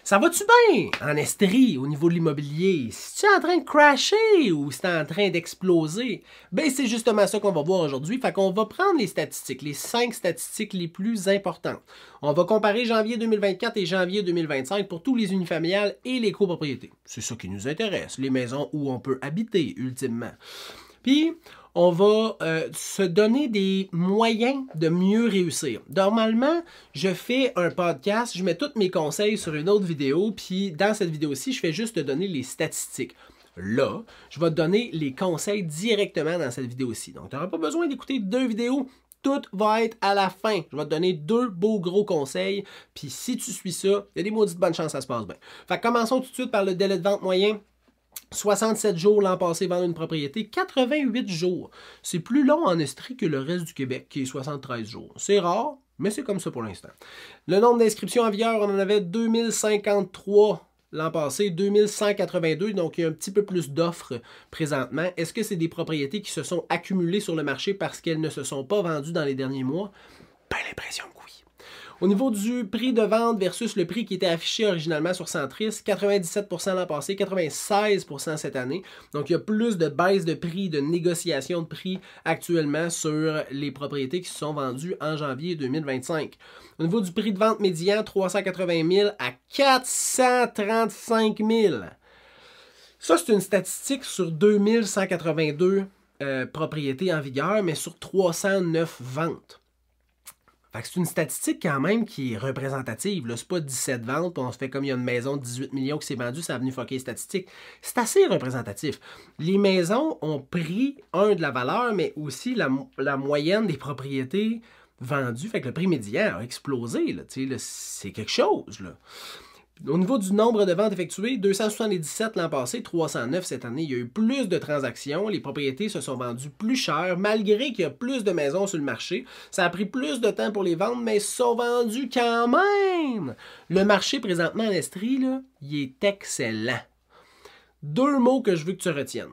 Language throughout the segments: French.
Ça va-tu bien en Estrie au niveau de l'immobilier? Si tu es en train de crasher ou si tu es en train d'exploser? Ben c'est justement ça qu'on va voir aujourd'hui. Fait qu'on va prendre les statistiques, les 5 statistiques les plus importantes. On va comparer janvier 2024 et janvier 2025 pour tous les unifamiliales et les copropriétés. C'est ça qui nous intéresse, les maisons où on peut habiter ultimement. Puis, on va se donner des moyens de mieux réussir. Normalement, je fais un podcast, je mets tous mes conseils sur une autre vidéo, puis dans cette vidéo-ci, je fais juste te donner les statistiques. Là, je vais te donner les conseils directement dans cette vidéo-ci. Donc, tu n'auras pas besoin d'écouter 2 vidéos. Tout va être à la fin. Je vais te donner 2 beaux gros conseils. Puis si tu suis ça, il y a des maudites bonnes chances, ça se passe bien. Fait que commençons tout de suite par le délai de vente moyen. 67 jours l'an passé vendre une propriété, 88 jours. C'est plus long en Estrie que le reste du Québec, qui est 73 jours. C'est rare, mais c'est comme ça pour l'instant. Le nombre d'inscriptions en vigueur, on en avait 2053 l'an passé, 2182, donc il y a un petit peu plus d'offres présentement. Est-ce que c'est des propriétés qui se sont accumulées sur le marché parce qu'elles ne se sont pas vendues dans les derniers mois? Ben, l'impression que oui. Au niveau du prix de vente versus le prix qui était affiché originalement sur Centris, 97% l'an passé, 96% cette année. Donc, il y a plus de baisse de prix, de négociation de prix actuellement sur les propriétés qui se sont vendues en janvier 2025. Au niveau du prix de vente médian, 380 000 à 435 000. Ça, c'est une statistique sur 2182 propriétés en vigueur, mais sur 309 ventes. Fait que c'est une statistique quand même qui est représentative. C'est pas 17 ventes, puis on se fait comme il y a une maison de 18 millions qui s'est vendue, ça a venu fucker les statistiques. C'est assez représentatif. Les maisons ont pris, de la valeur, mais aussi la moyenne des propriétés vendues. Fait que le prix médian a explosé. C'est quelque chose. Là. Au niveau du nombre de ventes effectuées, 277 l'an passé, 309 cette année. Il y a eu plus de transactions. Les propriétés se sont vendues plus chères, malgré qu'il y a plus de maisons sur le marché. Ça a pris plus de temps pour les vendre, mais ils se sont vendus quand même. Le marché présentement en Estrie, là, il est excellent. 2 mots que je veux que tu retiennes.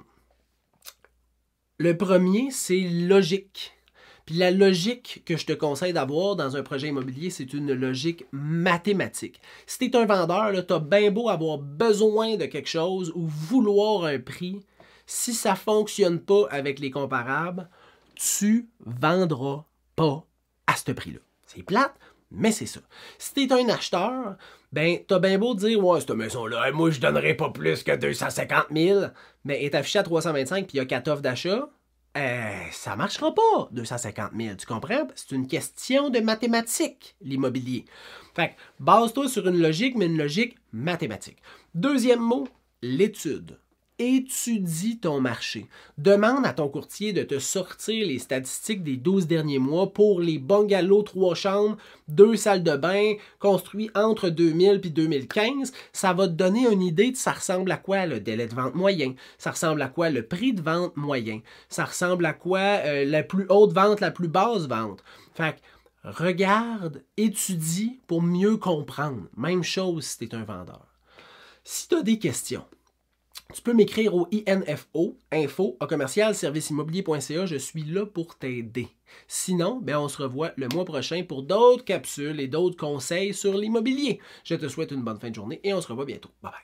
Le premier, c'est logique. Puis la logique que je te conseille d'avoir dans un projet immobilier, c'est une logique mathématique. Si tu es un vendeur, tu as bien beau avoir besoin de quelque chose ou vouloir un prix, si ça ne fonctionne pas avec les comparables, tu ne vendras pas à ce prix-là. C'est plate, mais c'est ça. Si tu es un acheteur, ben, tu as bien beau dire « Ouais, cette maison-là, moi, je ne donnerai pas plus que 250 000 », mais elle est affichée à 325 puis il y a 4 offres d'achat. Ça ne marchera pas, 250 000, tu comprends? C'est une question de mathématiques, l'immobilier. Fait que, base-toi sur une logique, mais une logique mathématique. Deuxième mot, l'étude. Étudie ton marché. Demande à ton courtier de te sortir les statistiques des 12 derniers mois pour les bungalows 3 chambres, 2 salles de bain, construits entre 2000 et 2015. Ça va te donner une idée de ça ressemble à quoi le délai de vente moyen, ça ressemble à quoi le prix de vente moyen, ça ressemble à quoi la plus haute vente, la plus basse vente. Fait que, regarde, étudie pour mieux comprendre. Même chose si tu es un vendeur. Si tu as des questions, tu peux m'écrire au info, @serviceimmobilier.ca. Je suis là pour t'aider. Sinon, on se revoit le mois prochain pour d'autres capsules et d'autres conseils sur l'immobilier. Je te souhaite une bonne fin de journée et on se revoit bientôt. Bye bye.